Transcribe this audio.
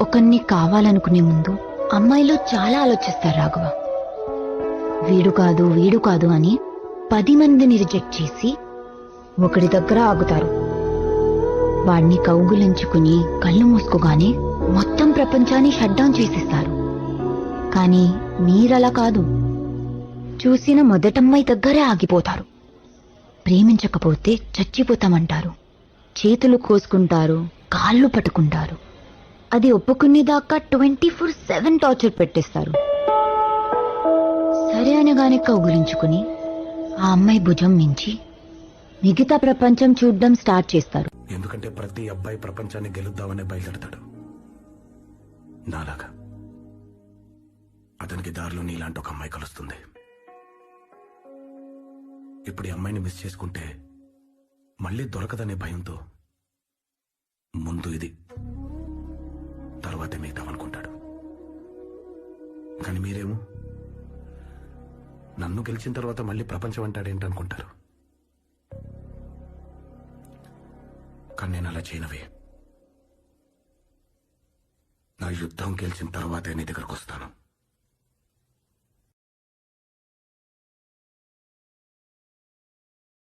ఒకరిని కావాలనుకునే ముందు అమ్మాయిలు చాలా ఆలోచిస్తారు రాఘవ. వీడు కాదు అని 10 మందిని రిజెక్ట్ చేసి ఒకడి దగ్గర ఆగుతారు. వాడిని కౌగులించుకుని కళ్ళు మూసుకోగానే మొత్తం ప్రపంచాన్ని షట్ డౌన్ చేసేస్తారు. కానీ మీరలా కాదు. చూసిన మొదటమ్మాయి దగ్గరే ఆగిపోతారు. ప్రేమించకపోతే చచ్చిపోతామంటారు. చేతులు కోసుకుంటారు, కాళ్ళు పట్టుకుంటారు. అది ఒప్పుకునేదాకా 24/7 టార్చర్ పెట్టేస్తారు. సరే అనగానే కౌగులించుకుని ఆ అమ్మాయి భుజం నుంచి మిగతా ప్రపంచం చూడ్డం స్టార్ట్ చేస్తారు. ఎందుకంటే ప్రతి అబ్బాయి ప్రపంచాన్ని గెలుద్దామనే బయలుదేరతాడు. నాలాగా అతనికి దారిలో నీలాంటి ఒక అమ్మాయి కలుస్తుంది. ఇప్పుడు ఈ అమ్మాయిని మిస్ చేసుకుంటే మళ్ళీ దొరకదనే భయంతో ముందు ఇది, తర్వాతే మిగతావనుకుంటాడు. కానీ మీరేమో నన్ను గెలిచిన తర్వాత మళ్ళీ ప్రపంచం అంటాడేంటనుకుంటారు. కానీ నేను అలా చేయనవే. నా యుద్ధం గెలిచిన తర్వాతే నీ దగ్గరకు వస్తాను.